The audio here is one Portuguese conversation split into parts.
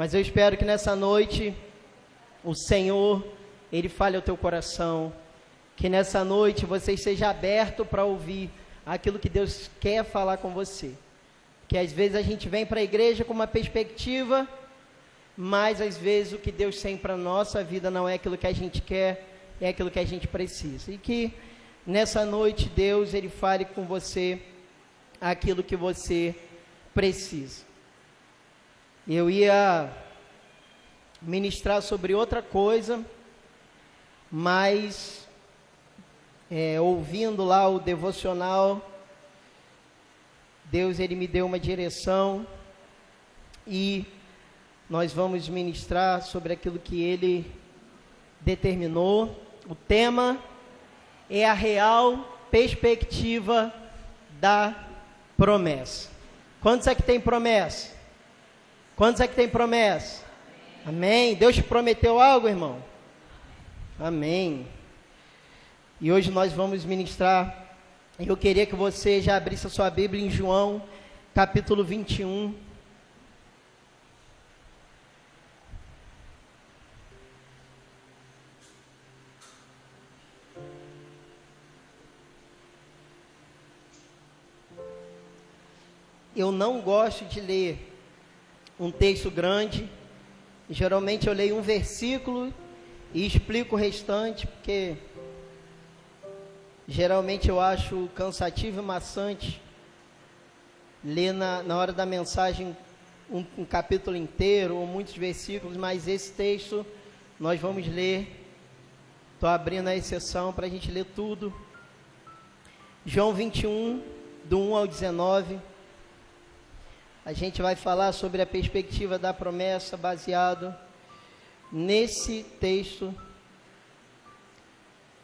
Mas eu espero que nessa noite o Senhor, Ele fale ao teu coração, que nessa noite você esteja aberto para ouvir aquilo que Deus quer falar com você. Porque às vezes a gente vem para a igreja com uma perspectiva, mas às vezes o que Deus tem para a nossa vida não é aquilo que a gente quer, é aquilo que a gente precisa. E que nessa noite Deus, Ele fale com você aquilo que você precisa. Eu ia ministrar sobre outra coisa, mas ouvindo lá o devocional, Deus, Ele me deu uma direção e nós vamos ministrar sobre aquilo que Ele determinou. O tema é a real perspectiva da promessa. Quantos é que tem promessa? Quantos é que tem promessa? Amém? Deus te prometeu algo, irmão? Amém. E hoje nós vamos ministrar. Eu queria que você já abrisse a sua Bíblia em João, capítulo 21. Eu não gosto de ler um texto grande. Geralmente eu leio um versículo e explico o restante, porque geralmente eu acho cansativo e maçante ler na hora da mensagem um capítulo inteiro ou muitos versículos, mas esse texto nós vamos ler. Estou abrindo a exceção para a gente ler tudo. João 21, do 1 ao 19. A gente vai falar sobre a perspectiva da promessa baseado nesse texto.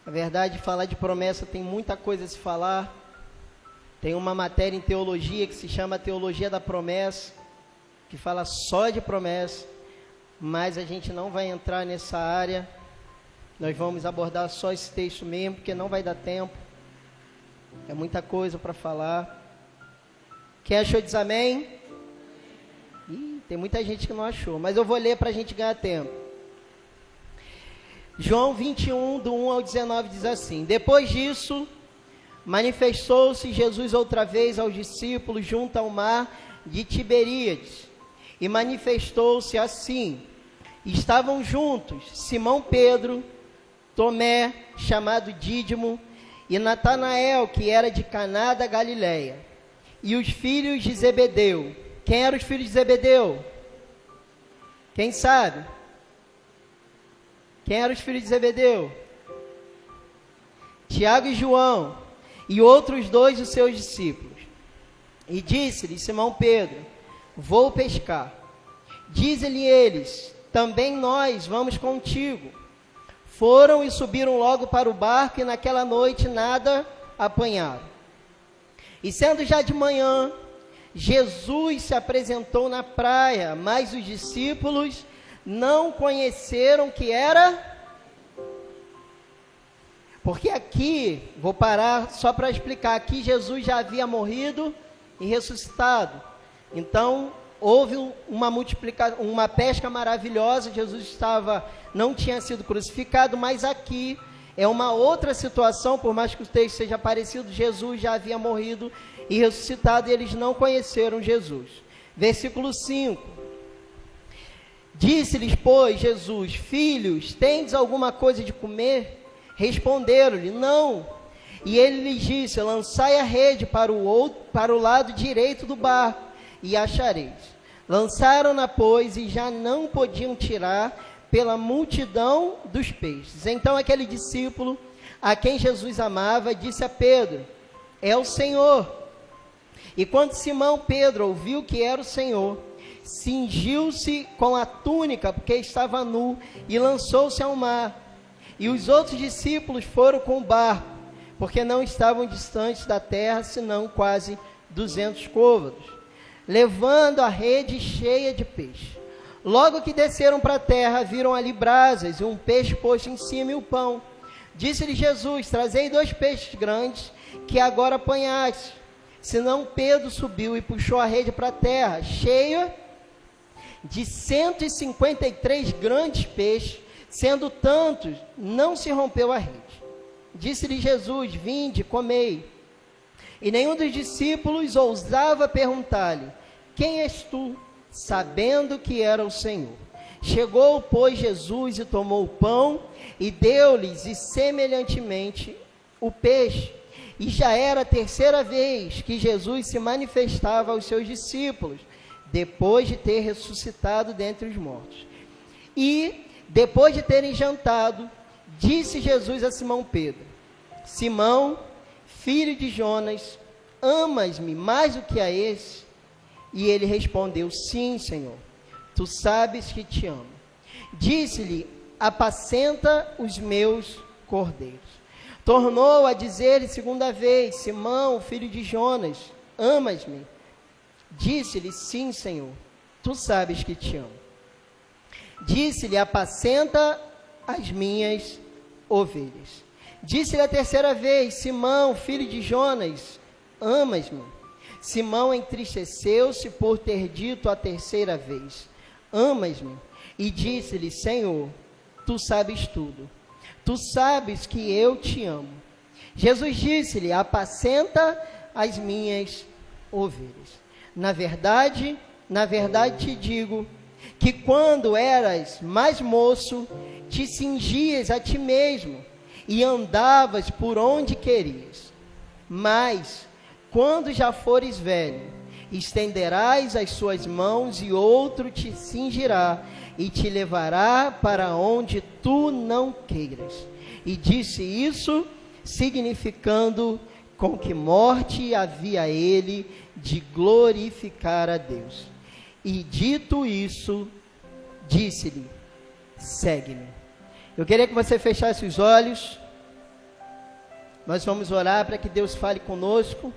Na verdade, falar de promessa tem muita coisa a se falar. Tem uma matéria em teologia que se chama Teologia da Promessa, que fala só de promessa, mas a gente não vai entrar nessa área. Nós vamos abordar só esse texto mesmo, porque não vai dar tempo. É muita coisa para falar. Quem achou diz amém? Ih, tem muita gente que não achou, mas eu vou ler para a gente ganhar tempo. João 21, do 1 ao 19 diz assim: Depois disso, manifestou-se Jesus outra vez aos discípulos junto ao mar de Tiberíades, e manifestou-se assim: estavam juntos Simão Pedro, Tomé, chamado Dídimo, e Natanael, que era de Caná da Galileia, e os filhos de Zebedeu. Quem eram os filhos de Zebedeu? Quem sabe? Quem eram os filhos de Zebedeu? Tiago e João, e outros dois dos seus discípulos. E disse-lhe Simão Pedro: vou pescar. Diz-lhe eles: também nós vamos contigo. Foram e subiram logo para o barco, e naquela noite nada apanharam. E sendo já de manhã, Jesus se apresentou na praia, mas os discípulos não conheceram que era. Porque aqui, vou parar só para explicar, aqui Jesus já havia morrido e ressuscitado. Então, houve uma pesca maravilhosa, Jesus não tinha sido crucificado, mas aqui é uma outra situação, por mais que o texto seja parecido, Jesus já havia morrido e ressuscitado, e eles não conheceram Jesus. Versículo 5. Disse-lhes, pois, Jesus: filhos, tendes alguma coisa de comer? Responderam-lhe: não. E ele lhes disse: lançai a rede para o lado direito do barco, e achareis. Lançaram-na, pois, e já não podiam tirar pela multidão dos peixes. Então aquele discípulo, a quem Jesus amava, disse a Pedro: é o Senhor. E quando Simão Pedro ouviu que era o Senhor, cingiu-se com a túnica, porque estava nu, e lançou-se ao mar. E os outros discípulos foram com o barco, porque não estavam distantes da terra, senão quase 200 côvados, levando a rede cheia de peixe. Logo que desceram para a terra, viram ali brasas e um peixe posto em cima e o pão. Disse-lhe Jesus: trazei 2 peixes grandes, que agora apanhaste. Senão Pedro subiu e puxou a rede para a terra, cheia de 153 grandes peixes, sendo tantos, não se rompeu a rede. Disse-lhe Jesus: vinde, comei. E nenhum dos discípulos ousava perguntar-lhe: quem és tu? Sabendo que era o Senhor. Chegou, pois, Jesus e tomou o pão e deu-lhes, e semelhantemente o peixe. E já era a terceira vez que Jesus se manifestava aos seus discípulos, depois de ter ressuscitado dentre os mortos. E, depois de terem jantado, disse Jesus a Simão Pedro: Simão, filho de Jonas, amas-me mais do que a esse? E ele respondeu: sim, Senhor, tu sabes que te amo. Disse-lhe: apacenta os meus cordeiros. Tornou a dizer-lhe segunda vez: Simão, filho de Jonas, amas-me? Disse-lhe: sim, Senhor, tu sabes que te amo. Disse-lhe: apacenta as minhas ovelhas. Disse-lhe a terceira vez: Simão, filho de Jonas, amas-me? Simão entristeceu-se por ter dito a terceira vez: amas-me? E disse-lhe: Senhor, tu sabes tudo. Tu sabes que eu te amo. Jesus disse-lhe: apacenta as minhas ovelhas. Na verdade te digo, que quando eras mais moço, te cingias a ti mesmo, e andavas por onde querias. Mas, quando já fores velho, estenderás as suas mãos, e outro te cingirá, e te levará para onde tu não queiras. E disse isso, significando com que morte havia ele de glorificar a Deus. E dito isso, disse-lhe: segue-me. Eu queria que você fechasse os olhos. Nós vamos orar para que Deus fale conosco.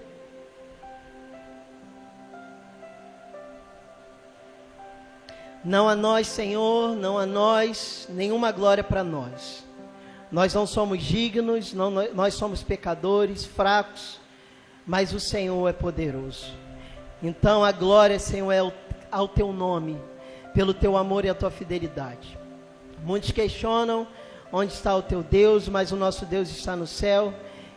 Não a nós, Senhor, não a nós, nenhuma glória para nós. Nós não somos dignos, nós somos pecadores, fracos, mas o Senhor é poderoso. Então a glória, Senhor, é ao teu nome, pelo teu amor e a tua fidelidade. Muitos questionam onde está o teu Deus, mas o nosso Deus está no céu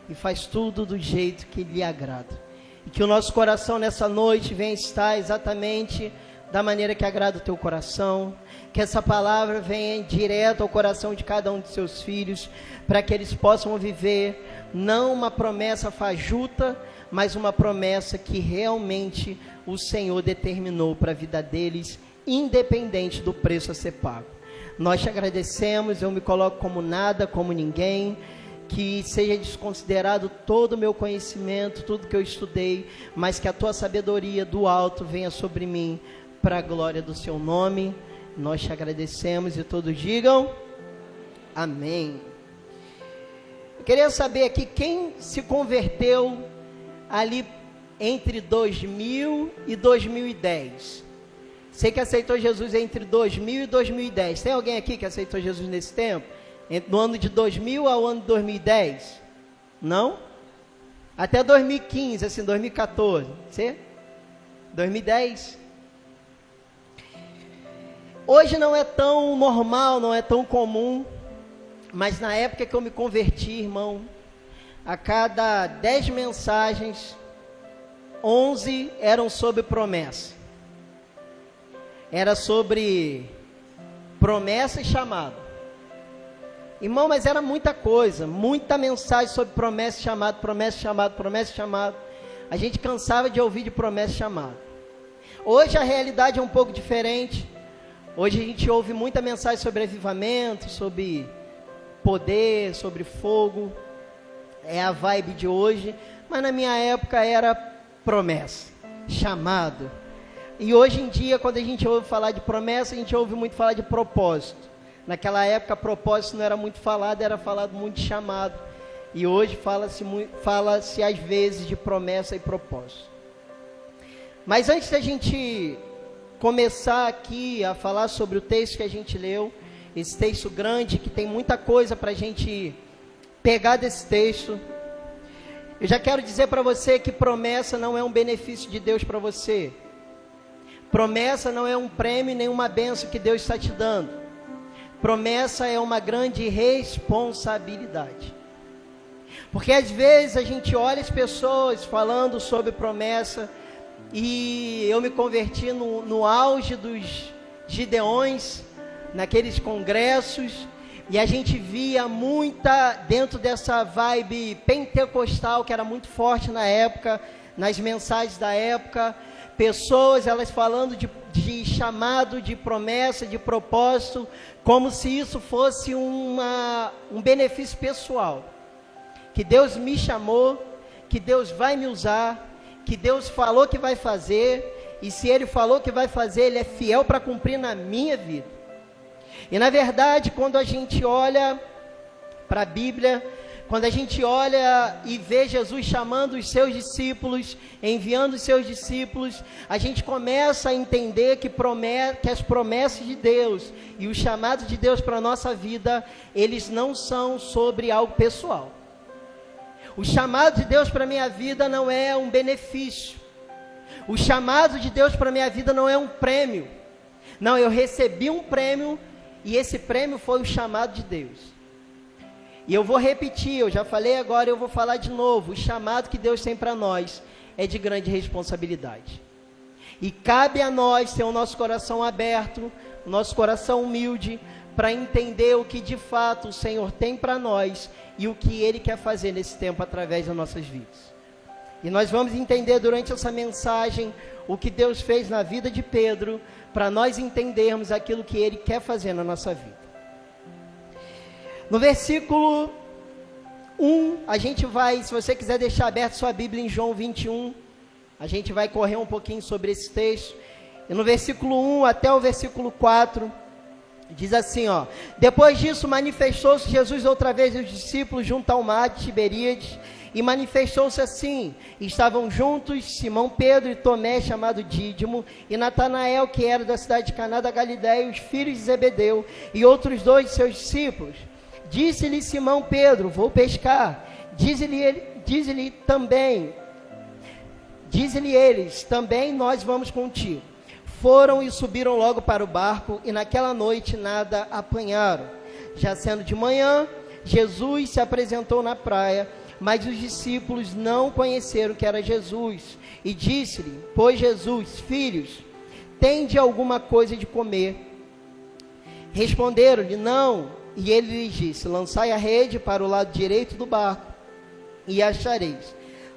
e faz tudo do jeito que lhe agrada. E que o nosso coração nessa noite venha estar exatamente da maneira que agrada o teu coração, que essa palavra venha direto ao coração de cada um de seus filhos, para que eles possam viver não uma promessa fajuta, mas uma promessa que realmente o Senhor determinou para a vida deles, independente do preço a ser pago. Nós te agradecemos, eu me coloco como nada, como ninguém, que seja desconsiderado todo o meu conhecimento, tudo que eu estudei, mas que a tua sabedoria do alto venha sobre mim, para a glória do seu nome. Nós te agradecemos e todos digam amém. Eu queria saber aqui quem se converteu ali entre 2000 e 2010. Sei que aceitou Jesus entre 2000 e 2010. Tem alguém aqui que aceitou Jesus nesse tempo? No ano de 2000 ao ano de 2010? Não? Até 2015, assim, 2014. Você? 2010? Hoje não é tão normal, não é tão comum, mas na época que eu me converti, irmão, a cada 10 mensagens, 11 eram sobre promessa. Era sobre promessa e chamado. Irmão, mas era muita coisa, muita mensagem sobre promessa e chamado, promessa e chamado, promessa e chamado. A gente cansava de ouvir de promessa e chamado. Hoje a realidade é um pouco diferente. Hoje a gente ouve muita mensagem sobre avivamento, sobre poder, sobre fogo. É a vibe de hoje. Mas na minha época era promessa, chamado. E hoje em dia, quando a gente ouve falar de promessa, a gente ouve muito falar de propósito. Naquela época, propósito não era muito falado, era falado muito de chamado. E hoje fala-se às vezes de promessa e propósito. Mas antes da gente começar aqui a falar sobre o texto que a gente leu, esse texto grande, que tem muita coisa para a gente pegar desse texto, eu já quero dizer para você que promessa não é um benefício de Deus para você. Promessa não é um prêmio nem uma bênção que Deus está te dando. Promessa é uma grande responsabilidade. Porque às vezes a gente olha as pessoas falando sobre promessa, e eu me converti no auge dos Gideões, naqueles congressos, e a gente via muita, dentro dessa vibe pentecostal, que era muito forte na época, nas mensagens da época, pessoas, elas falando de chamado, de promessa, de propósito, como se isso fosse um benefício pessoal. Que Deus me chamou, que Deus vai me usar, que Deus falou que vai fazer, e se Ele falou que vai fazer, Ele é fiel para cumprir na minha vida. E na verdade, quando a gente olha para a Bíblia, quando a gente olha e vê Jesus chamando os seus discípulos, enviando os seus discípulos, a gente começa a entender que as promessas de Deus e o chamado de Deus para a nossa vida, eles não são sobre algo pessoal. O chamado de Deus para a minha vida não é um benefício. O chamado de Deus para a minha vida não é um prêmio. Não, eu recebi um prêmio e esse prêmio foi o chamado de Deus. E eu vou repetir, eu já falei agora, eu vou falar de novo. O chamado que Deus tem para nós é de grande responsabilidade. E cabe a nós ter o nosso coração aberto, o nosso coração humilde, para entender o que de fato o Senhor tem para nós e o que Ele quer fazer nesse tempo através das nossas vidas. E nós vamos entender durante essa mensagem o que Deus fez na vida de Pedro, para nós entendermos aquilo que Ele quer fazer na nossa vida. No versículo 1, a gente vai, se você quiser deixar aberto sua Bíblia em João 21, a gente vai correr um pouquinho sobre esse texto. E no versículo 1 até o versículo 4, diz assim, ó: depois disso manifestou-se Jesus outra vez aos discípulos junto ao mar de Tiberíades, e manifestou-se assim: estavam juntos Simão Pedro e Tomé, chamado Dídimo, e Natanael, que era da cidade de Caná da Galileia, os filhos de Zebedeu, e outros dois de seus discípulos. Disse-lhe Simão Pedro: vou pescar. Diz-lhe eles também: nós vamos contigo. Foram e subiram logo para o barco, e naquela noite nada apanharam. Já sendo de manhã, Jesus se apresentou na praia, mas os discípulos não conheceram que era Jesus. E disse-lhe, pois Jesus: filhos, tende alguma coisa de comer? Responderam-lhe: não. E ele lhes disse: lançai a rede para o lado direito do barco, e achareis.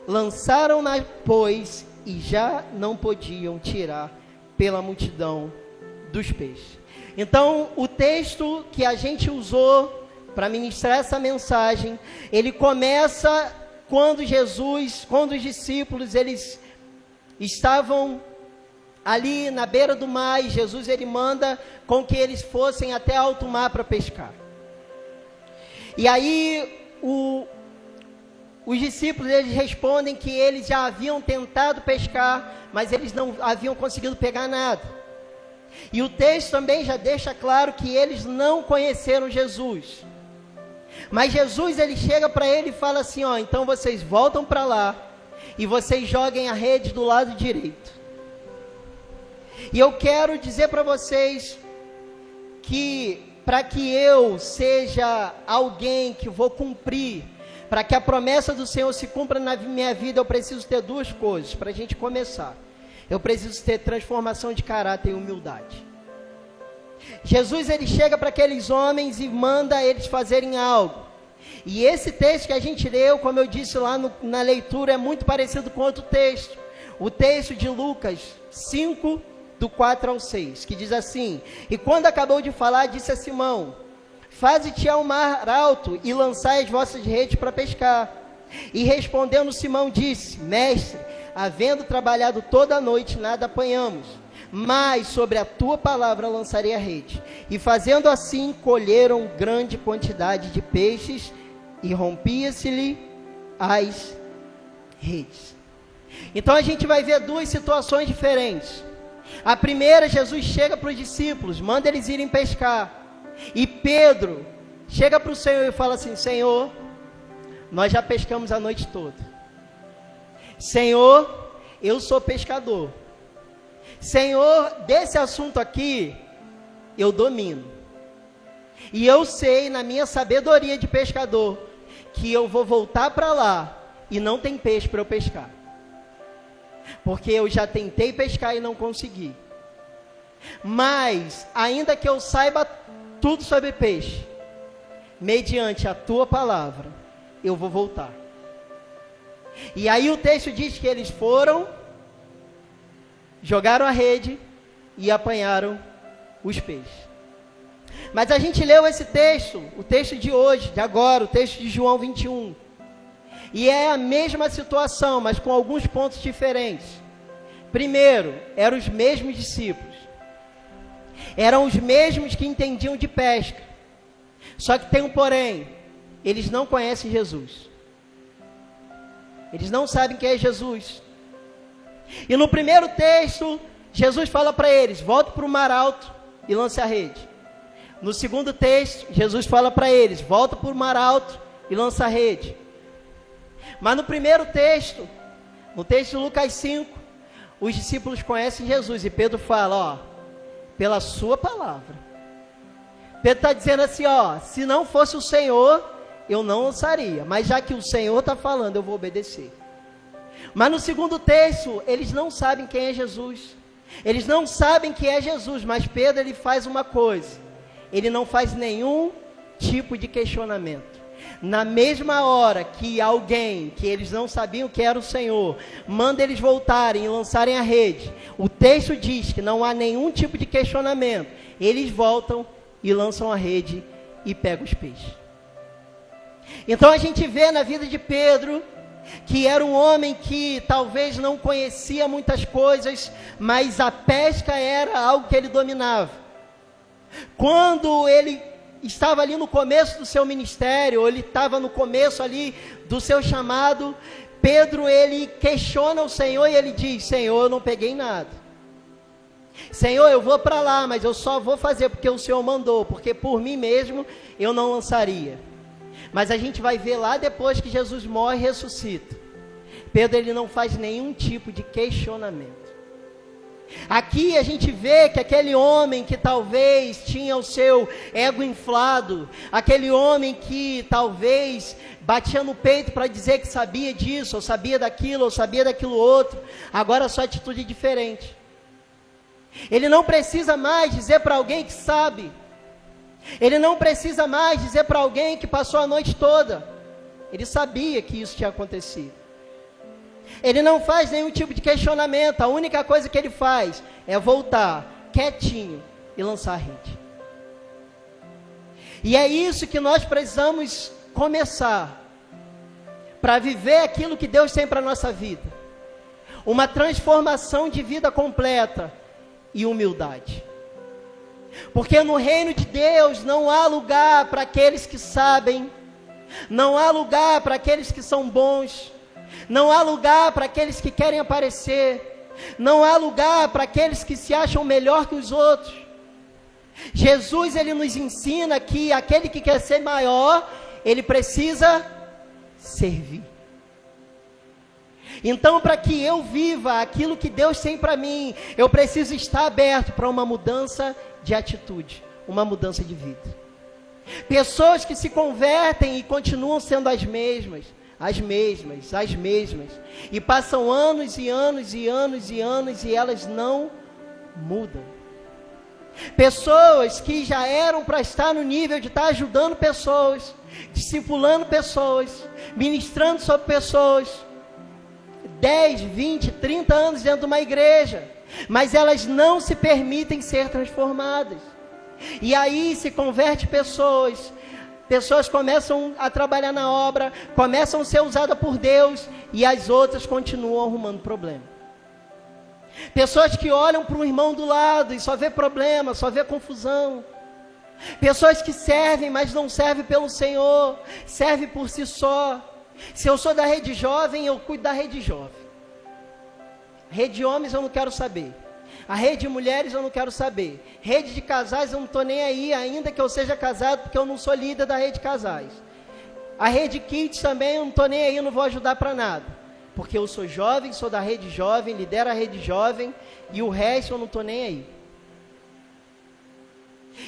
Lançaram-na, pois, e já não podiam tirar pela multidão dos peixes. Então, o texto que a gente usou para ministrar essa mensagem, ele começa quando os discípulos, eles estavam ali na beira do mar, e Jesus, ele manda com que eles fossem até alto mar para pescar. E aí, os discípulos, eles respondem que eles já haviam tentado pescar, mas eles não haviam conseguido pegar nada. E o texto também já deixa claro que eles não conheceram Jesus. Mas Jesus, ele chega para ele e fala assim, ó: então vocês voltam para lá, e vocês joguem a rede do lado direito. E eu quero dizer para vocês que, para que eu seja alguém que vou cumprir, para que a promessa do Senhor se cumpra na minha vida, eu preciso ter duas coisas, para a gente começar. Eu preciso ter transformação de caráter e humildade. Jesus, ele chega para aqueles homens e manda eles fazerem algo. E esse texto que a gente leu, como eu disse lá na leitura, é muito parecido com outro texto. O texto de Lucas 5, do 4 ao 6, que diz assim: e quando acabou de falar, disse a Simão: faze-te ao mar alto e lançai as vossas redes para pescar. E respondendo Simão disse: mestre, havendo trabalhado toda a noite, nada apanhamos, mas sobre a tua palavra lançarei a rede. E fazendo assim, colheram grande quantidade de peixes, e rompia-se-lhe as redes. Então a gente vai ver duas situações diferentes. A primeira, Jesus chega para os discípulos, manda eles irem pescar. E Pedro chega para o Senhor e fala assim: Senhor, nós já pescamos a noite toda. Senhor, eu sou pescador. Senhor, desse assunto aqui, eu domino. E eu sei, na minha sabedoria de pescador, que eu vou voltar para lá e não tem peixe para eu pescar. Porque eu já tentei pescar e não consegui. Mas, ainda que eu saiba tudo sobre peixe, mediante a tua palavra, eu vou voltar. E aí o texto diz que eles foram, jogaram a rede e apanharam os peixes. Mas a gente leu esse texto, o texto de hoje, de agora, o texto de João 21. E é a mesma situação, mas com alguns pontos diferentes. Primeiro, eram os mesmos discípulos. Eram os mesmos que entendiam de pesca. Só que tem um porém, eles não conhecem Jesus. Eles não sabem quem é Jesus. E no primeiro texto, Jesus fala para eles, volte para o mar alto e lance a rede. No segundo texto, Jesus fala para eles, volta para o mar alto e lança a rede. Mas no primeiro texto, no texto de Lucas 5, os discípulos conhecem Jesus e Pedro fala, ó, pela sua palavra. Pedro está dizendo assim, ó, se não fosse o Senhor, eu não lançaria, mas já que o Senhor está falando, eu vou obedecer. Mas no segundo texto, eles não sabem quem é Jesus. Eles não sabem que é Jesus, mas Pedro ele faz uma coisa. Ele não faz nenhum tipo de questionamento. Na mesma hora que alguém, que eles não sabiam que era o Senhor, manda eles voltarem e lançarem a rede, o texto diz que não há nenhum tipo de questionamento. Eles voltam e lançam a rede e pegam os peixes. Então a gente vê na vida de Pedro, que era um homem que talvez não conhecia muitas coisas, mas a pesca era algo que ele dominava. Quando ele estava ali no começo do seu ministério, ou ele estava no começo ali do seu chamado, Pedro ele questiona o Senhor e ele diz, Senhor, eu não peguei nada. Senhor, eu vou para lá, mas eu só vou fazer porque o Senhor mandou, porque por mim mesmo eu não lançaria. Mas a gente vai ver lá depois que Jesus morre e ressuscita. Pedro ele não faz nenhum tipo de questionamento. Aqui a gente vê que aquele homem que talvez tinha o seu ego inflado, aquele homem que talvez batia no peito para dizer que sabia disso, ou sabia daquilo, ou sabia daquilo outro, agora a sua atitude é diferente. Ele não precisa mais dizer para alguém que sabe. Ele não precisa mais dizer para alguém que passou a noite toda. Ele sabia que isso tinha acontecido. Ele não faz nenhum tipo de questionamento. A única coisa que ele faz é voltar quietinho e lançar a rede. E é isso que nós precisamos começar para viver aquilo que Deus tem para a nossa vida. Uma transformação de vida completa e humildade. Porque no reino de Deus não há lugar para aqueles que sabem, não há lugar para aqueles que são bons, não há lugar para aqueles que querem aparecer, não há lugar para aqueles que se acham melhor que os outros. Jesus ele nos ensina que aquele que quer ser maior, ele precisa servir. Então, para que eu viva aquilo que Deus tem para mim, eu preciso estar aberto para uma mudança de atitude, uma mudança de vida. Pessoas que se convertem e continuam sendo as mesmas, e passam anos e anos e anos e anos e elas não mudam. Pessoas que já eram para estar no nível de estar ajudando pessoas, discipulando pessoas, ministrando sobre pessoas, 10, 20, 30 anos dentro de uma igreja, mas elas não se permitem ser transformadas. E aí se converte pessoas começam a trabalhar na obra, começam a ser usadas por Deus, e as outras continuam arrumando problema. Pessoas que olham para o irmão do lado e só vê problema, só vê confusão. Pessoas que servem, mas não servem pelo Senhor, servem por si só. Se eu sou da rede jovem, eu cuido da rede jovem. Rede de homens eu não quero saber. A rede de mulheres eu não quero saber. Rede de casais eu não estou nem aí, ainda que eu seja casado, porque eu não sou líder da rede de casais. A rede kids também eu não estou nem aí, eu não vou ajudar para nada. porque eu sou jovem, sou da rede jovem, lidero a rede jovem, e o resto eu não estou nem aí.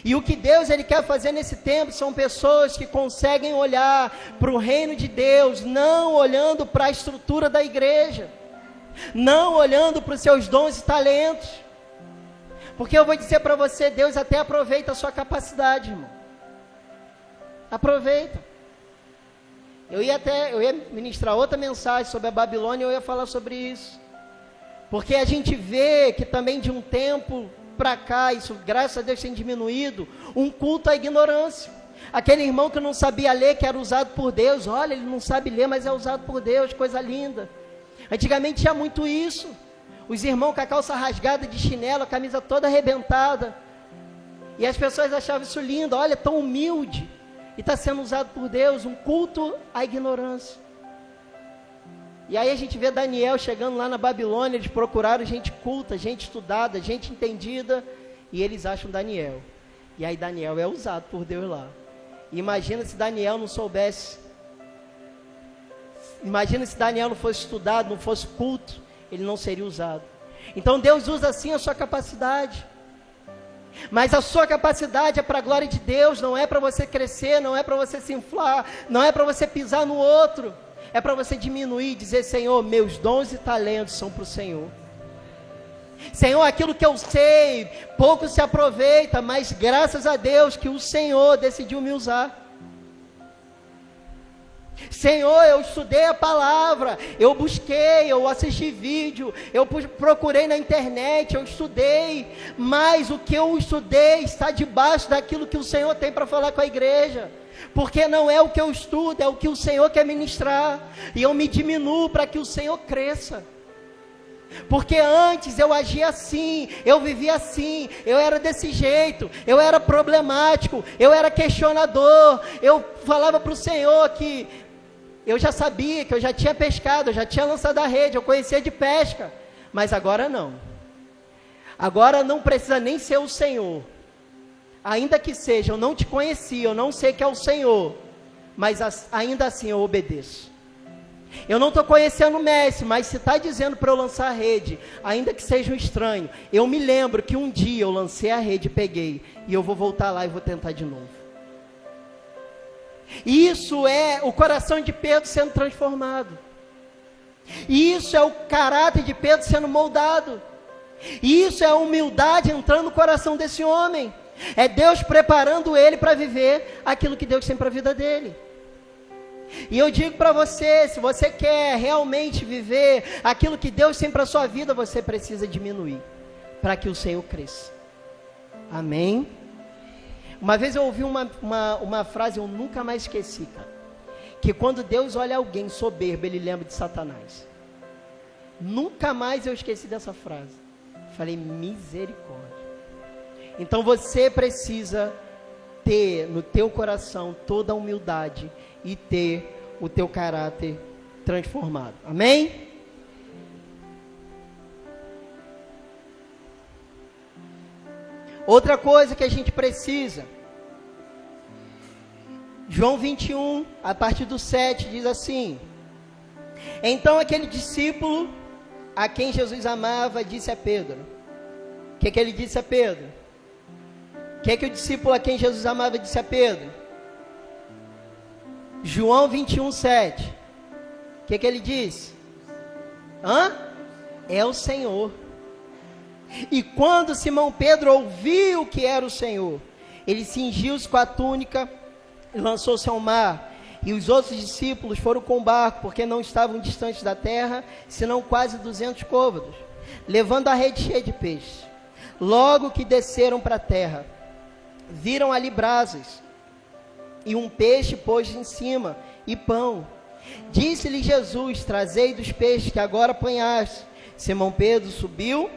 E o que Deus ele quer fazer nesse tempo são pessoas que conseguem olhar para o reino de Deus, não olhando para a estrutura da igreja, não olhando para os seus dons e talentos, porque eu vou dizer para você, Deus até aproveita a sua capacidade, irmão, aproveita. Eu ia ministrar outra mensagem sobre a Babilônia, eu ia falar sobre isso, porque a gente vê que também de um tempo para cá, isso graças a Deus tem diminuído, um culto à ignorância. Aquele irmão que não sabia ler, que era usado por Deus, olha, ele não sabe ler, mas é usado por Deus, coisa linda. Antigamente tinha muito isso, os irmãos com a calça rasgada de chinelo, a camisa toda arrebentada, e as pessoas achavam isso lindo, olha, tão humilde, e está sendo usado por Deus, um culto à ignorância. E aí a gente vê Daniel chegando lá na Babilônia, eles procuraram gente culta, gente estudada, gente entendida, e eles acham Daniel. E aí Daniel é usado por Deus lá. Imagina se Daniel não soubesse, imagina se Daniel não fosse estudado, não fosse culto, ele não seria usado. Então Deus usa assim a sua capacidade, mas a sua capacidade é para a glória de Deus, não é para você crescer, não é para você se inflar, não é para você pisar no outro, é para você diminuir e dizer, Senhor, meus dons e talentos são para o Senhor. Senhor, aquilo que eu sei, pouco se aproveita, mas graças a Deus que o Senhor decidiu me usar. Senhor, eu estudei a palavra, eu busquei, eu assisti vídeo, eu procurei na internet, eu estudei, mas o que eu estudei está debaixo daquilo que o Senhor tem para falar com a igreja, porque não é o que eu estudo, é o que o Senhor quer ministrar, e eu me diminuo para que o Senhor cresça. Porque antes eu agia assim, eu vivia assim, eu era desse jeito, eu era problemático, eu era questionador, eu falava para o Senhor que eu já sabia, que eu já tinha pescado, eu já tinha lançado a rede, eu conhecia de pesca, mas agora não. Agora não precisa nem ser o Senhor, ainda que seja, eu não te conhecia, eu não sei que é o Senhor, mas ainda assim eu obedeço. Eu não estou conhecendo o Messi, mas se está dizendo para eu lançar a rede, ainda que seja um estranho, eu me lembro que um dia eu lancei a rede e peguei, e eu vou voltar lá e vou tentar de novo. Isso é o coração de Pedro sendo transformado, isso é o caráter de Pedro sendo moldado, isso é a humildade entrando no coração desse homem, é Deus preparando ele para viver aquilo que Deus tem para a vida dele. E eu digo para você, se você quer realmente viver aquilo que Deus tem para a sua vida, você precisa diminuir, para que o Senhor cresça. Amém? Uma vez eu ouvi uma frase, eu nunca mais esqueci, cara, que quando Deus olha alguém soberbo, Ele lembra de Satanás. Nunca mais eu esqueci dessa frase. Falei, misericórdia. Então você precisa ter no teu coração toda a humildade e ter o teu caráter transformado. Amém? Outra coisa que a gente precisa, João 21, a partir do 7, diz assim: então aquele discípulo a quem Jesus amava disse a Pedro. O que ele disse a Pedro? O que o discípulo a quem Jesus amava disse a Pedro? João 21, 7. O que ele disse? É o Senhor. E quando Simão Pedro ouviu que era o Senhor, ele cingiu-se com a túnica e lançou-se ao mar. E os outros discípulos foram com o barco, porque não estavam distantes da terra, senão quase 200 côvados, levando a rede cheia de peixes. Logo que desceram para a terra, viram ali brasas, e um peixe pôs em cima, e pão. Disse-lhe Jesus: trazei dos peixes que agora apanhaste. Simão Pedro subiu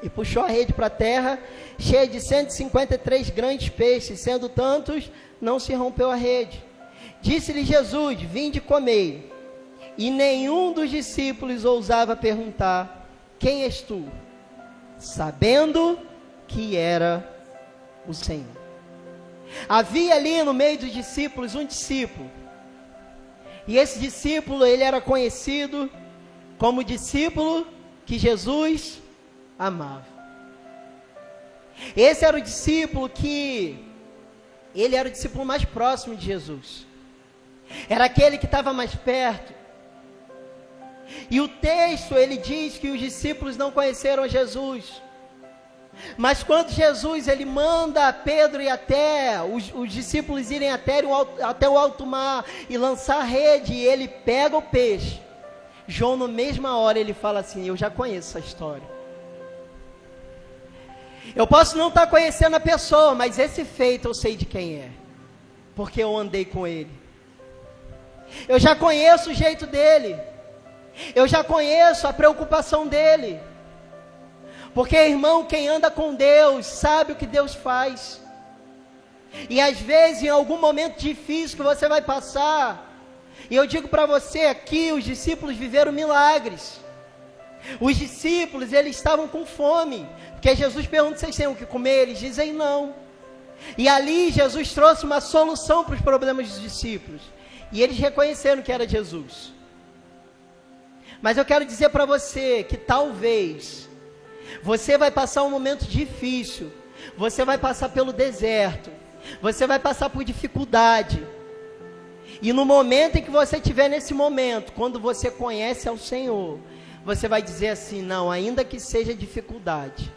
e puxou a rede para a terra, cheia de 153 grandes peixes, sendo tantos, não se rompeu a rede. Disse-lhe Jesus: vinde e comei. E nenhum dos discípulos ousava perguntar: quem és tu? Sabendo que era o Senhor. Havia ali no meio dos discípulos um discípulo, e esse discípulo, ele era conhecido como discípulo que Jesus amava. Esse era o discípulo ele era o discípulo mais próximo de Jesus. Era aquele que estava mais perto. E o texto, ele diz que os discípulos não conheceram Jesus. Mas quando Jesus, ele manda Pedro e até os discípulos irem até o alto mar e lançar a rede, e ele pega o peixe. João, na mesma hora, ele fala assim: eu já conheço essa história. Eu posso não estar conhecendo a pessoa, mas esse feito eu sei de quem é, porque eu andei com ele. Eu já conheço o jeito dele. Eu já conheço a preocupação dele. Porque, irmão, quem anda com Deus sabe o que Deus faz. E às vezes, em algum momento difícil que você vai passar, e eu digo para você aqui, os discípulos viveram milagres. Os discípulos, eles estavam com fome, porque Jesus pergunta: vocês têm o que comer? Eles dizem não. E ali Jesus trouxe uma solução para os problemas dos discípulos, e eles reconheceram que era Jesus. Mas eu quero dizer para você que talvez você vai passar um momento difícil, você vai passar pelo deserto, você vai passar por dificuldade, e no momento em que você estiver nesse momento, quando você conhece ao Senhor, você vai dizer assim: não, ainda que seja dificuldade,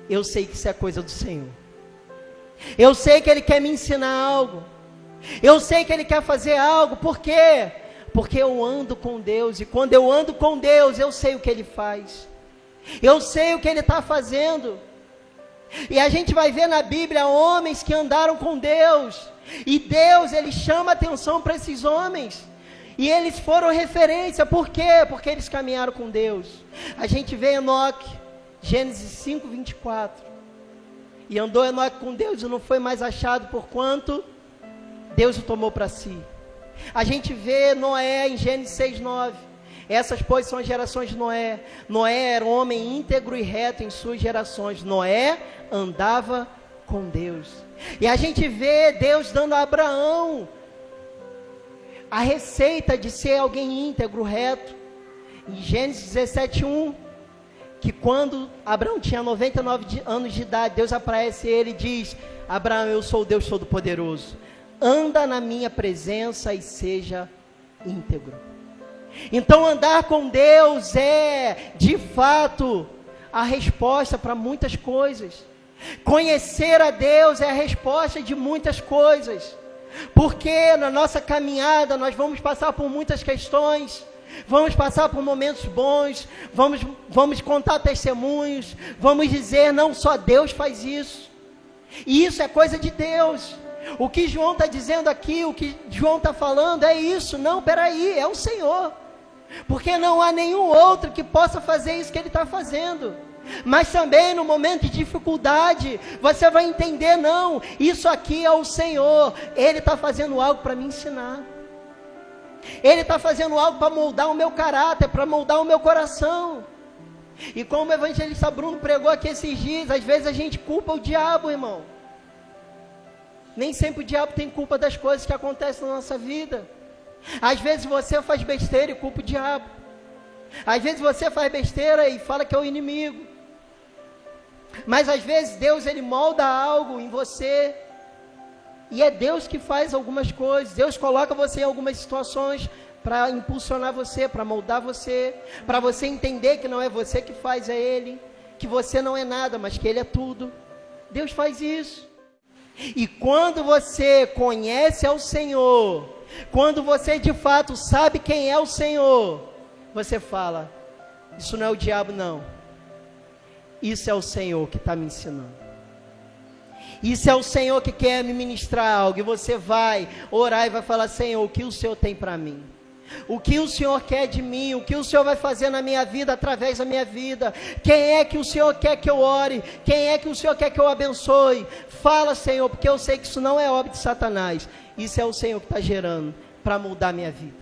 eu sei que isso é coisa do Senhor. Eu sei que Ele quer me ensinar algo. Eu sei que Ele quer fazer algo. Por quê? Porque eu ando com Deus. E quando eu ando com Deus, eu sei o que Ele faz. Eu sei o que Ele está fazendo. E a gente vai ver na Bíblia homens que andaram com Deus. E Deus, Ele chama atenção para esses homens. E eles foram referência. Por quê? Porque eles caminharam com Deus. A gente vê Enoque, Gênesis 5, 24. E andou Enoque com Deus e não foi mais achado, porquanto Deus o tomou para si. A gente vê Noé em Gênesis 6, 9. Essas, pois, são as gerações de Noé. Noé era um homem íntegro e reto em suas gerações. Noé andava com Deus. E a gente vê Deus dando a Abraão a receita de ser alguém íntegro, reto. Em Gênesis 17, 1, que quando Abraão tinha 99 anos de idade, Deus aparece a ele e diz: Abraão, eu sou o Deus Todo-Poderoso, anda na minha presença e seja íntegro. Então andar com Deus é, de fato, a resposta para muitas coisas. Conhecer a Deus é a resposta de muitas coisas. Porque na nossa caminhada nós vamos passar por muitas questões, vamos passar por momentos bons, vamos contar testemunhos, vamos dizer: não, só Deus faz isso. E isso é coisa de Deus. O que João está dizendo aqui, o que João está falando é isso. Não, peraí, é o Senhor. Porque não há nenhum outro que possa fazer isso que Ele está fazendo. Mas também no momento de dificuldade, você vai entender: não, isso aqui é o Senhor. Ele está fazendo algo para me ensinar. Ele está fazendo algo para moldar o meu caráter, para moldar o meu coração. E como o evangelista Bruno pregou aqui esses dias, às vezes a gente culpa o diabo, irmão. Nem sempre o diabo tem culpa das coisas que acontecem na nossa vida. Às vezes você faz besteira e culpa o diabo. Às vezes você faz besteira e fala que é o inimigo. Mas às vezes Deus, Ele molda algo em você. E é Deus que faz algumas coisas. Deus coloca você em algumas situações para impulsionar você, para moldar você, para você entender que não é você que faz, é Ele. Que você não é nada, mas que Ele é tudo. Deus faz isso. E quando você conhece ao Senhor, quando você de fato sabe quem é o Senhor, você fala: isso não é o diabo, não. Isso é o Senhor que está me ensinando. Isso é o Senhor que quer me ministrar algo. E você vai orar e vai falar: Senhor, o que o Senhor tem para mim? O que o Senhor quer de mim? O que o Senhor vai fazer na minha vida, através da minha vida? Quem é que o Senhor quer que eu ore? Quem é que o Senhor quer que eu abençoe? Fala, Senhor, porque eu sei que isso não é obra de Satanás. Isso é o Senhor que está gerando para moldar minha vida.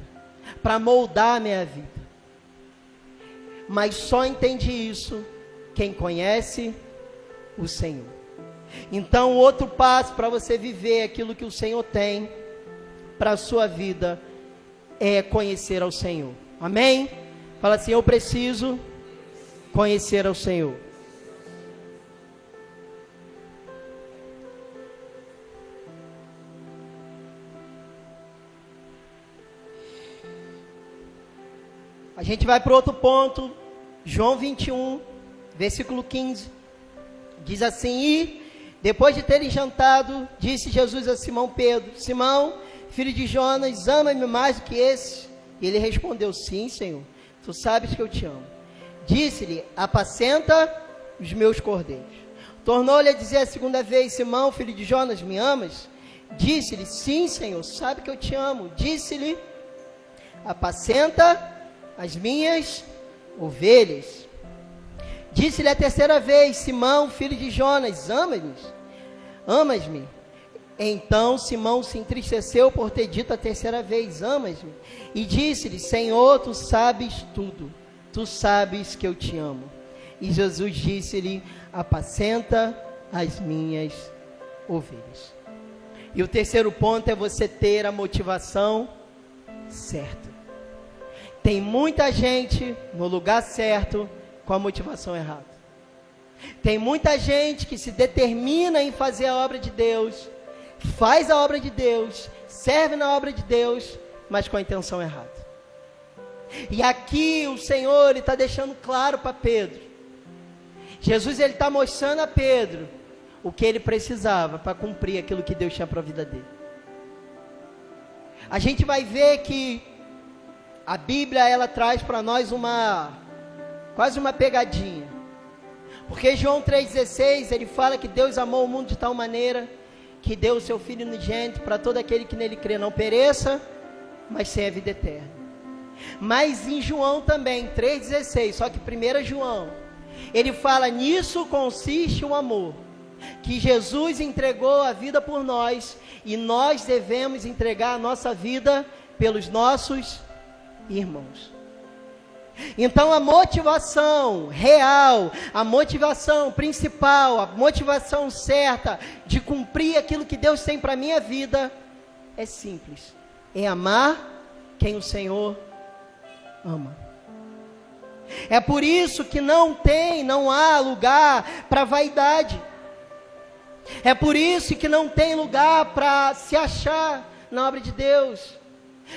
Para moldar minha vida. Mas só entende isso quem conhece o Senhor. Então, outro passo para você viver aquilo que o Senhor tem para a sua vida é conhecer ao Senhor. Amém? Fala assim: eu preciso conhecer ao Senhor. A gente vai para outro ponto, João 21, versículo 15. Diz assim: e depois de terem jantado, disse Jesus a Simão Pedro: Simão, filho de Jonas, ama-me mais do que esse? E ele respondeu: sim, Senhor, tu sabes que eu te amo. Disse-lhe: apacenta os meus cordeiros. Tornou-lhe a dizer a segunda vez: Simão, filho de Jonas, me amas? Disse-lhe: sim, Senhor, sabe que eu te amo. Disse-lhe: apacenta as minhas ovelhas. Disse-lhe a terceira vez: Simão, filho de Jonas, amas-me? Então Simão se entristeceu por ter dito a terceira vez: amas-me? E disse-lhe: Senhor, tu sabes tudo, tu sabes que eu te amo. E Jesus disse-lhe: apacenta as minhas ovelhas. E o terceiro ponto é você ter a motivação certa. Tem muita gente no lugar certo com a motivação errada. Tem muita gente que se determina em fazer a obra de Deus, faz a obra de Deus, serve na obra de Deus, mas com a intenção errada. E aqui o Senhor está deixando claro para Pedro. Jesus está mostrando a Pedro o que ele precisava para cumprir aquilo que Deus tinha para a vida dele. A gente vai ver que a Bíblia, ela traz para nós quase uma pegadinha. Porque João 3,16, ele fala que Deus amou o mundo de tal maneira que deu o seu Filho unigênito para todo aquele que nele crê não pereça, mas tenha vida eterna. Mas em João também, 3,16, só que 1 João, ele fala: nisso consiste o amor, que Jesus entregou a vida por nós, e nós devemos entregar a nossa vida pelos nossos irmãos. Então a motivação real, a motivação principal, a motivação certa de cumprir aquilo que Deus tem para a minha vida é simples: é amar quem o Senhor ama. É por isso que não há lugar para vaidade. É por isso que não tem lugar para se achar na obra de Deus.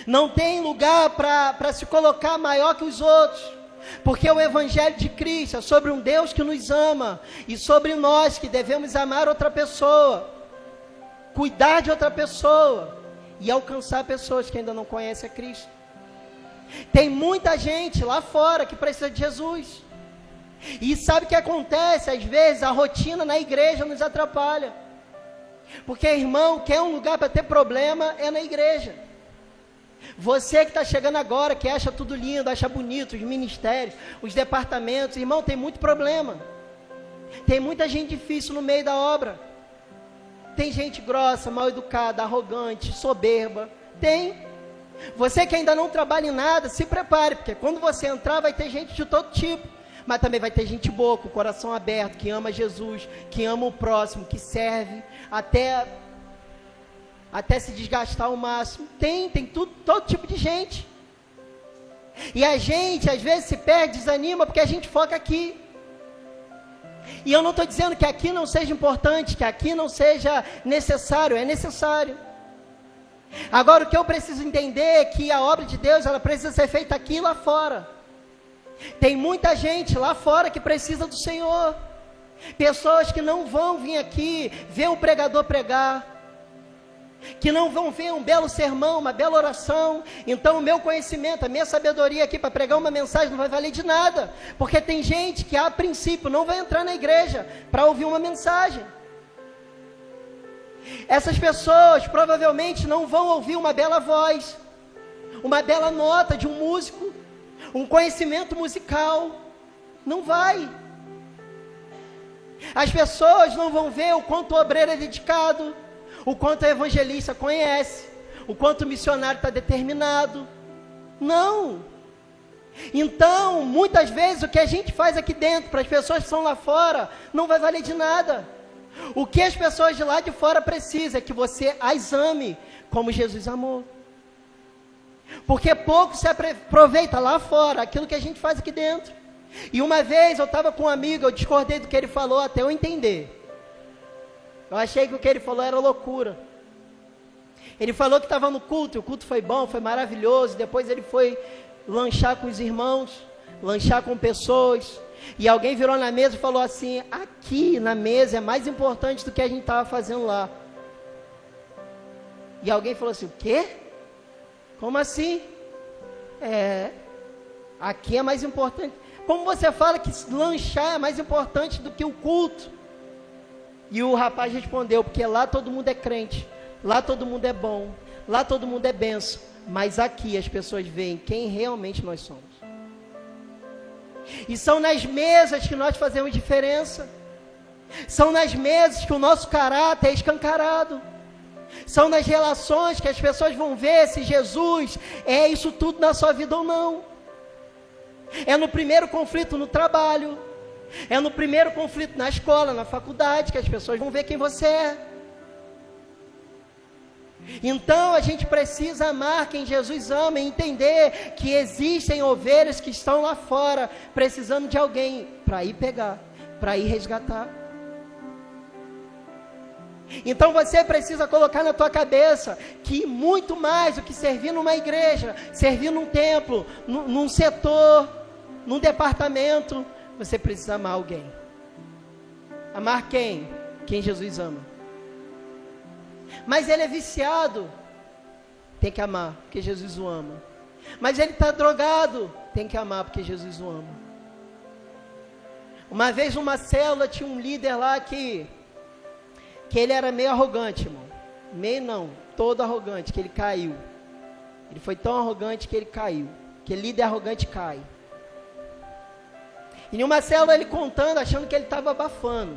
Não tem lugar para se colocar maior que os outros, porque o Evangelho de Cristo é sobre um Deus que nos ama, e sobre nós que devemos amar outra pessoa, cuidar de outra pessoa, e alcançar pessoas que ainda não conhecem a Cristo. Tem muita gente lá fora que precisa de Jesus, e sabe o que acontece? Às vezes a rotina na igreja nos atrapalha, porque irmão, quer um lugar para ter problema, é na igreja. Você que está chegando agora, que acha tudo lindo, acha bonito, os ministérios, os departamentos, irmão, tem muito problema. Tem muita gente difícil no meio da obra. Tem gente grossa, mal educada, arrogante, soberba. Tem. Você que ainda não trabalha em nada, se prepare, porque quando você entrar vai ter gente de todo tipo. Mas também vai ter gente boa, com o coração aberto, que ama Jesus, que ama o próximo, que serve até se desgastar ao máximo. Tem todo tipo de gente. E a gente às vezes se perde, desanima, porque a gente foca aqui. E eu não estou dizendo que aqui não seja importante, que aqui não seja necessário, é necessário. Agora o que eu preciso entender é que a obra de Deus, ela precisa ser feita aqui e lá fora. Tem muita gente lá fora que precisa do Senhor. Pessoas que não vão vir aqui ver o pregador pregar, que não vão ver um belo sermão, uma bela oração. Então o meu conhecimento, a minha sabedoria aqui para pregar uma mensagem não vai valer de nada, porque tem gente que a princípio não vai entrar na igreja para ouvir uma mensagem. Essas pessoas provavelmente não vão ouvir uma bela voz, uma bela nota de um músico, um conhecimento musical. Não vai. As pessoas não vão ver o quanto o obreiro é dedicado, o quanto o evangelista conhece, o quanto o missionário está determinado. Não. Então, muitas vezes o que a gente faz aqui dentro para as pessoas que estão lá fora não vai valer de nada. O que as pessoas de lá de fora precisam é que você as ame como Jesus amou. Porque pouco se aproveita lá fora aquilo que a gente faz aqui dentro. E uma vez eu estava com um amigo, eu discordei do que ele falou até eu entender. Eu achei que o que ele falou era loucura. Ele falou que estava no culto, e o culto foi bom, foi maravilhoso. Depois ele foi lanchar com os irmãos, lanchar com pessoas. E alguém virou na mesa e falou assim: aqui na mesa é mais importante do que a gente estava fazendo lá. E alguém falou assim: o quê? Como assim? Aqui é mais importante. Como você fala que lanchar é mais importante do que o culto? E o rapaz respondeu: porque lá todo mundo é crente, lá todo mundo é bom, lá todo mundo é benção, mas aqui as pessoas veem quem realmente nós somos. E são nas mesas que nós fazemos diferença, são nas mesas que o nosso caráter é escancarado, são nas relações que as pessoas vão ver se Jesus é isso tudo na sua vida ou não. É no primeiro conflito no trabalho, é no primeiro conflito na escola, na faculdade, que as pessoas vão ver quem você é. Então a gente precisa amar quem Jesus ama e entender que existem ovelhas que estão lá fora precisando de alguém para ir pegar, para ir resgatar. Então você precisa colocar na tua cabeça que muito mais do que servir numa igreja, servir num templo, num setor, num departamento, você precisa amar alguém. Amar quem? Quem Jesus ama. Mas ele é viciado, tem que amar, porque Jesus o ama. Mas ele está drogado, tem que amar, porque Jesus o ama. Uma vez numa célula tinha um líder lá que ele era meio arrogante, irmão. Meio não, todo arrogante, que ele caiu. Ele foi tão arrogante que ele caiu. Que líder arrogante cai. E em uma célula ele contando, achando que ele estava abafando.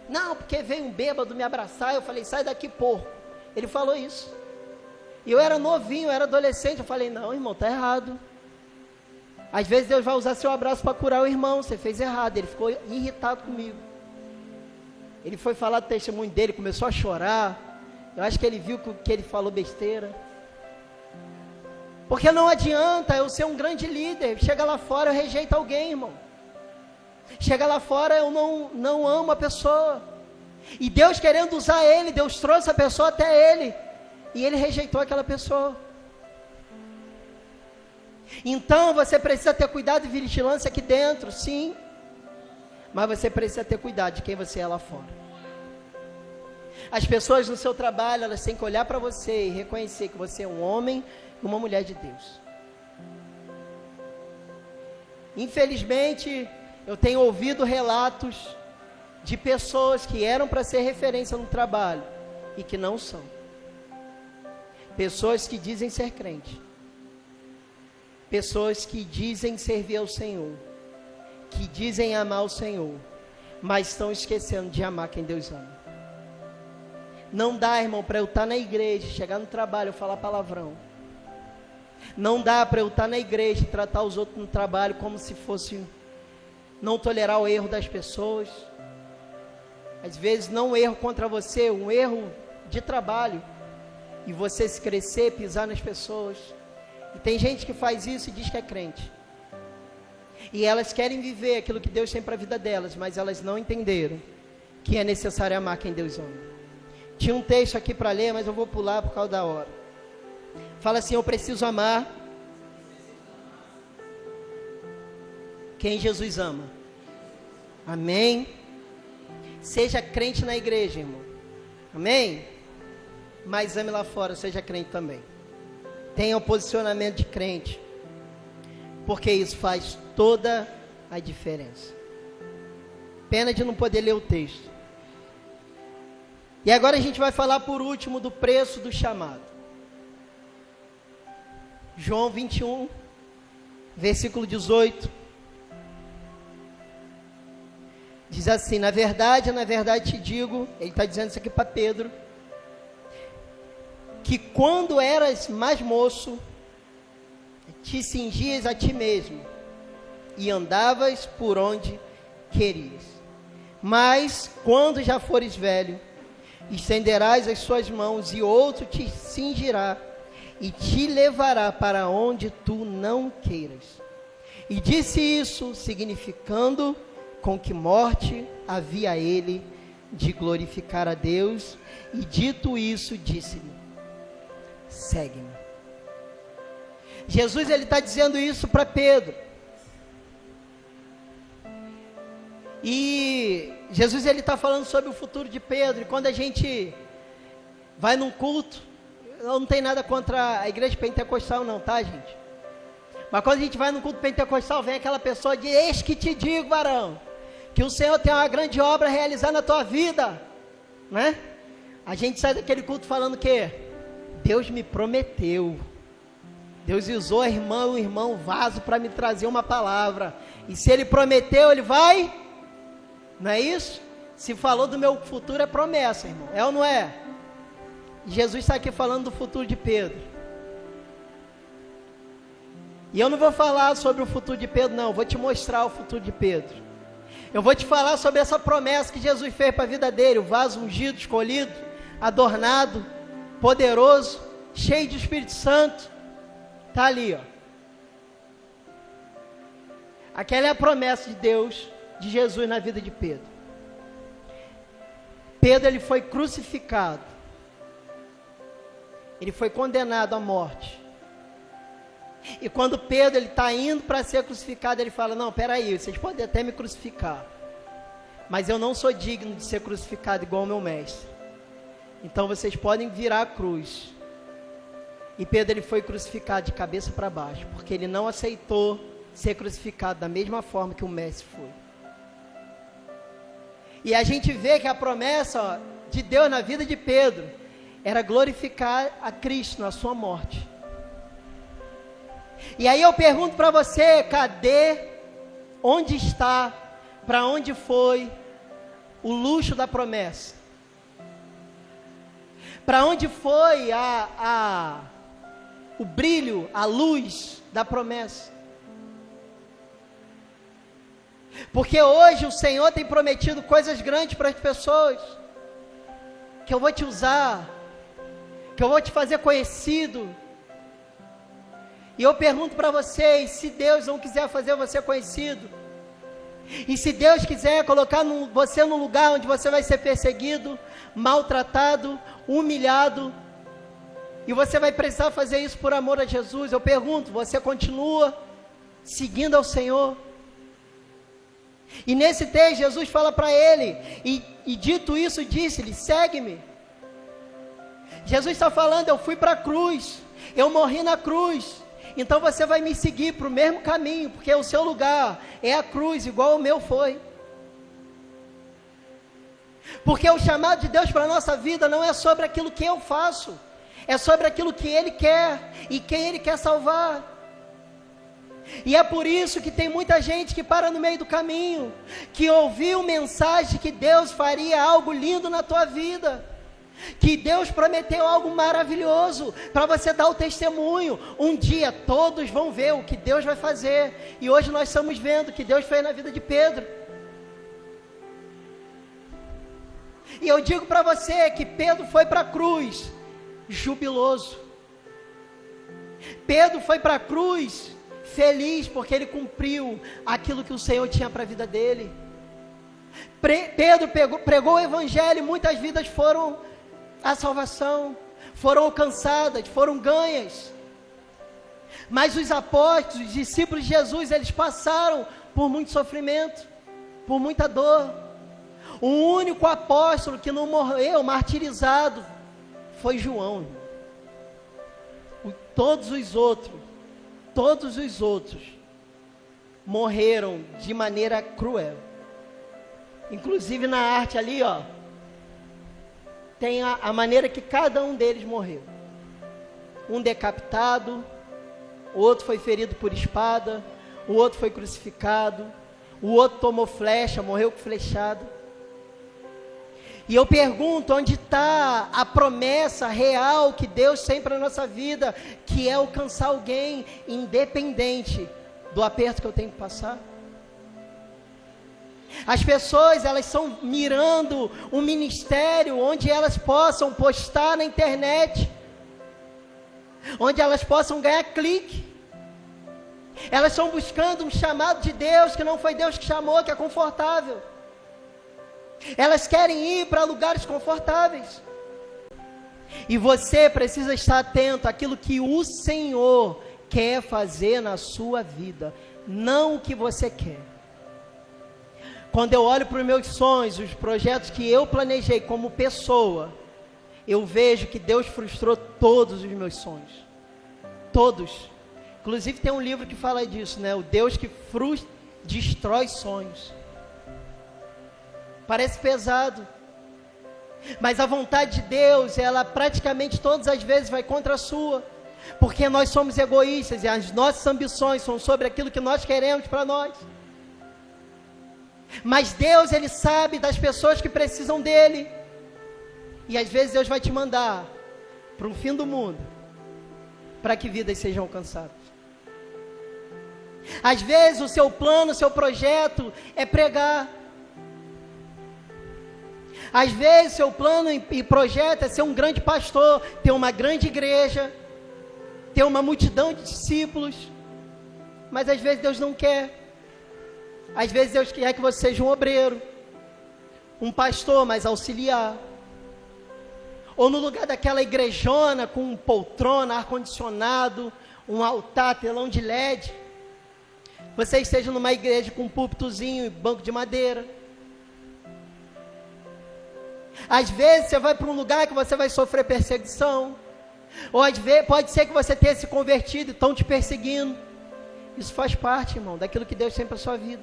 Não, porque veio um bêbado me abraçar, eu falei: sai daqui, porco. Ele falou isso. E eu era novinho, eu era adolescente, eu falei: não, irmão, está errado. Às vezes Deus vai usar seu abraço para curar o irmão, você fez errado. Ele ficou irritado comigo. Ele foi falar do testemunho dele, começou a chorar. Eu acho que ele viu que ele falou besteira. Porque não adianta eu ser um grande líder, chega lá fora eu rejeito alguém, irmão. Chega lá fora eu não amo a pessoa. E Deus querendo usar ele, Deus trouxe a pessoa até ele. E ele rejeitou aquela pessoa. Então você precisa ter cuidado e vigilância aqui dentro, sim. Mas você precisa ter cuidado de quem você é lá fora. As pessoas no seu trabalho, elas têm que olhar para você e reconhecer que você é um homem e uma mulher de Deus. Infelizmente, eu tenho ouvido relatos de pessoas que eram para ser referência no trabalho e que não são. Pessoas que dizem ser crente. Pessoas que dizem servir ao Senhor, que dizem amar o Senhor, mas estão esquecendo de amar quem Deus ama. Não dá, irmão, para eu estar na igreja, chegar no trabalho e falar palavrão. Não dá para eu estar na igreja e tratar os outros no trabalho como se fosse não tolerar o erro das pessoas. Às vezes não um erro contra você, um erro de trabalho, e você se crescer, pisar nas pessoas. E tem gente que faz isso e diz que é crente. E elas querem viver aquilo que Deus tem para a vida delas, mas elas não entenderam que é necessário amar quem Deus ama. Tinha um texto aqui para ler, mas eu vou pular por causa da hora. Fala assim: eu preciso amar quem Jesus ama. Amém? Seja crente na igreja, irmão. Amém? Mas ame lá fora, seja crente também. Tenha um posicionamento de crente, porque isso faz toda a diferença. Pena de não poder ler o texto. E agora a gente vai falar por último do preço do chamado. João 21, versículo 18. Diz assim: na verdade te digo, ele está dizendo isso aqui para Pedro, que quando eras mais moço, te cingias a ti mesmo, e andavas por onde querias. Mas, quando já fores velho, estenderás as suas mãos, e outro te cingirá, e te levará para onde tu não queiras. E disse isso, significando com que morte havia ele de glorificar a Deus, e dito isso, disse-lhe: segue-me. Jesus, ele está dizendo isso para Pedro. E Jesus, ele está falando sobre o futuro de Pedro. E quando a gente vai num culto, não tem nada contra a igreja pentecostal não, tá, gente? Mas quando a gente vai num culto pentecostal, vem aquela pessoa de: eis que te digo, varão, que o Senhor tem uma grande obra a realizar na tua vida, né? A gente sai daquele culto falando que Deus me prometeu, Deus usou a irmã, o irmão vaso para me trazer uma palavra, e se ele prometeu, ele vai, não é isso? Se falou do meu futuro, é promessa, irmão, é ou não é? Jesus está aqui falando do futuro de Pedro, e eu não vou falar sobre o futuro de Pedro não, eu vou te mostrar o futuro de Pedro. Eu vou te falar sobre essa promessa que Jesus fez para a vida dele, o vaso ungido, escolhido, adornado, poderoso, cheio de Espírito Santo. Está ali, ó. Aquela é a promessa de Deus, de Jesus na vida de Pedro. Pedro, ele foi crucificado. Ele foi condenado à morte. E quando Pedro está indo para ser crucificado, ele fala: não, peraí, vocês podem até me crucificar, mas eu não sou digno de ser crucificado igual ao meu mestre. Então vocês podem virar a cruz. E Pedro, ele foi crucificado de cabeça para baixo, porque ele não aceitou ser crucificado da mesma forma que o mestre foi. E a gente vê que a promessa de Deus na vida de Pedro era glorificar a Cristo na sua morte. E aí eu pergunto para você: cadê, onde está, para onde foi o luxo da promessa? Para onde foi o brilho, a luz da promessa? Porque hoje o Senhor tem prometido coisas grandes para as pessoas, que eu vou te usar, que eu vou te fazer conhecido. E eu pergunto para vocês: se Deus não quiser fazer você conhecido, e se Deus quiser colocar você num lugar onde você vai ser perseguido, maltratado, humilhado, e você vai precisar fazer isso por amor a Jesus, eu pergunto: você continua seguindo ao Senhor? E nesse texto Jesus fala para ele, e dito isso, disse-lhe: segue-me. Jesus está falando: eu fui para a cruz, eu morri na cruz, então você vai me seguir para o mesmo caminho, porque o seu lugar é a cruz, igual o meu foi. Porque o chamado de Deus para a nossa vida não é sobre aquilo que eu faço, é sobre aquilo que Ele quer, e quem Ele quer salvar. E é por isso que tem muita gente que para no meio do caminho, que ouviu mensagem que Deus faria algo lindo na tua vida, que Deus prometeu algo maravilhoso, para você dar o testemunho. Um dia todos vão ver o que Deus vai fazer, e hoje nós estamos vendo o que Deus fez na vida de Pedro. E eu digo para você que Pedro foi para a cruz jubiloso. Pedro foi para a cruz feliz, porque ele cumpriu aquilo que o Senhor tinha para a vida dele. Pedro pregou o evangelho, e muitas vidas foram a salvação, foram alcançadas, foram ganhas. Mas os apóstolos, os discípulos de Jesus, eles passaram por muito sofrimento, por muita dor. O único apóstolo que não morreu martirizado foi João. Todos os outros morreram de maneira cruel. Inclusive na arte ali, ó, tem a maneira que cada um deles morreu. Um decapitado, o outro foi ferido por espada, o outro foi crucificado, o outro tomou flecha, morreu com flechada. E eu pergunto: onde está a promessa real que Deus tem para a nossa vida, que é alcançar alguém, independente do aperto que eu tenho que passar? As pessoas, elas estão mirando um ministério onde elas possam postar na internet onde elas possam ganhar clique. Elas estão buscando um chamado de Deus, que não foi Deus que chamou, que é confortável. Elas querem ir para lugares confortáveis. E você precisa estar atento àquilo que o Senhor quer fazer na sua vida, não o que você quer. Quando eu olho para os meus sonhos, os projetos que eu planejei como pessoa, eu vejo que Deus frustrou todos os meus sonhos. Todos. Inclusive tem um livro que fala disso, né? O Deus que destrói sonhos. Parece pesado. Mas a vontade de Deus, ela praticamente todas as vezes vai contra a sua. Porque nós somos egoístas e as nossas ambições são sobre aquilo que nós queremos para nós. Mas Deus, Ele sabe das pessoas que precisam dEle. E às vezes Deus vai te mandar para o fim do mundo, para que vidas sejam alcançadas. Às vezes o seu plano, o seu projeto é pregar. Às vezes seu plano e projeto é ser um grande pastor, ter uma grande igreja, ter uma multidão de discípulos. Mas às vezes Deus não quer. Às vezes Deus quer que você seja um obreiro, um pastor, mas auxiliar. Ou no lugar daquela igrejona com poltrona, ar-condicionado, um altar, telão de LED, você esteja numa igreja com um púlpitozinho e banco de madeira. Às vezes você vai para um lugar que você vai sofrer perseguição. Ou às vezes pode ser que você tenha se convertido e estão te perseguindo. Isso faz parte, irmão, daquilo que Deus tem para a sua vida.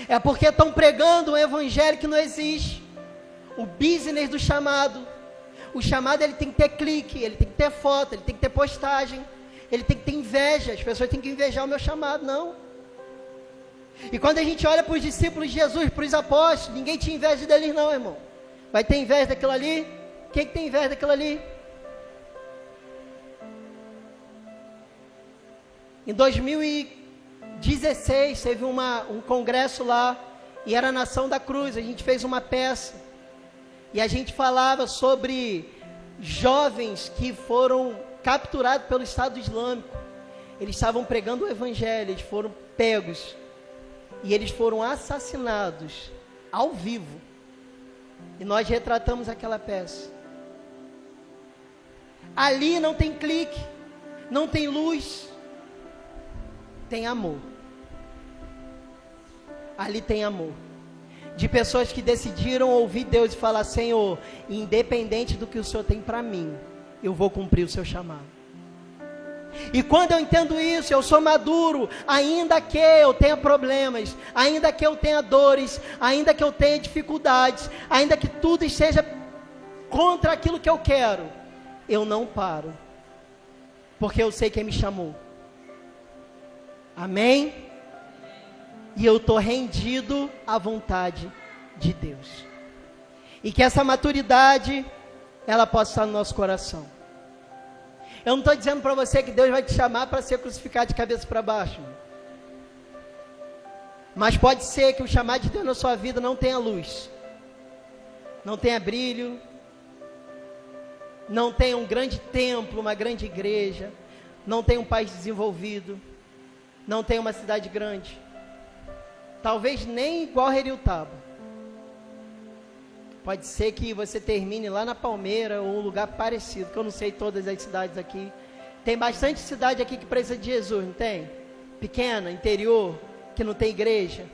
É porque estão pregando um evangelho que não existe. O business do chamado. O chamado, ele tem que ter clique, ele tem que ter foto, ele tem que ter postagem, ele tem que ter inveja. As pessoas têm que invejar o meu chamado, não. E quando a gente olha para os discípulos de Jesus, para os apóstolos, ninguém tinha inveja deles não, irmão. Vai ter inveja daquilo ali? Quem que tem inveja daquilo ali? Em 2016, teve um congresso lá, e era a Nação da Cruz. A gente fez uma peça, e a gente falava sobre jovens que foram capturados pelo Estado Islâmico. Eles estavam pregando o evangelho, eles foram pegos, e eles foram assassinados ao vivo. E nós retratamos aquela peça. Ali não tem clique, não tem luz, tem amor. Ali tem amor. De pessoas que decidiram ouvir Deus e falar: Senhor, independente do que o Senhor tem para mim, eu vou cumprir o seu chamado. E quando eu entendo isso, eu sou maduro, ainda que eu tenha problemas, ainda que eu tenha dores, ainda que eu tenha dificuldades, ainda que tudo esteja contra aquilo que eu quero, eu não paro, porque eu sei quem me chamou. Amém? E eu estou rendido à vontade de Deus. E que essa maturidade, ela possa estar no nosso coração. Eu não estou dizendo para você que Deus vai te chamar para ser crucificado de cabeça para baixo. Mas pode ser que o chamado de Deus na sua vida não tenha luz, não tenha brilho, não tenha um grande templo, uma grande igreja, não tenha um país desenvolvido, não tenha uma cidade grande. Talvez nem igual Heriotaba. Pode ser que você termine lá na Palmeira ou um lugar parecido, que eu não sei todas as cidades aqui. Tem bastante cidade aqui que precisa de Jesus, não tem? Pequena, interior, que não tem igreja.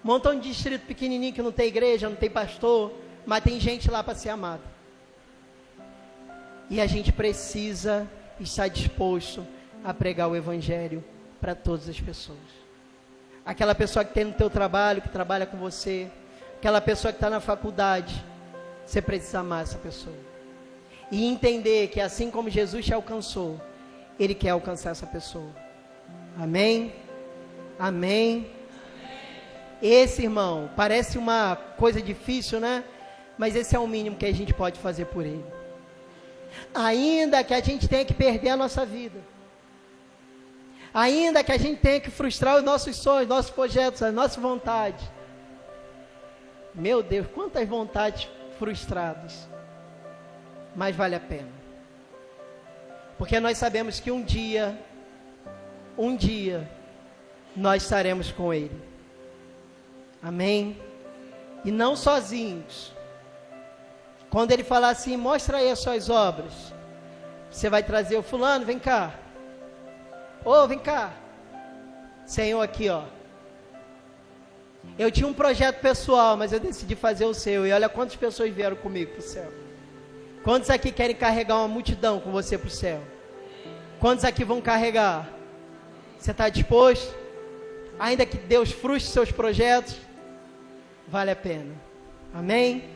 Um montão de distrito pequenininho que não tem igreja, não tem pastor, mas tem gente lá para ser amada. E a gente precisa estar disposto a pregar o evangelho para todas as pessoas. Aquela pessoa que tem no teu trabalho, que trabalha com você, aquela pessoa que está na faculdade, você precisa amar essa pessoa. E entender que assim como Jesus te alcançou, Ele quer alcançar essa pessoa. Amém? Amém? Esse, irmão, parece uma coisa difícil, né? Mas esse é o mínimo que a gente pode fazer por ele. Ainda que a gente tenha que perder a nossa vida, ainda que a gente tenha que frustrar os nossos sonhos, nossos projetos, as nossas vontades. Meu Deus, quantas vontades frustradas. Mas vale a pena. Porque nós sabemos que um dia, nós estaremos com Ele. Amém? E não sozinhos. Quando Ele falar assim, mostra aí as suas obras, você vai trazer o fulano, vem cá. Ô, vem cá. Senhor, aqui ó. Eu tinha um projeto pessoal, mas eu decidi fazer o seu. E olha quantas pessoas vieram comigo para o céu. Quantos aqui querem carregar uma multidão com você para o céu? Quantos aqui vão carregar? Você está disposto? Ainda que Deus frustre seus projetos, vale a pena. Amém?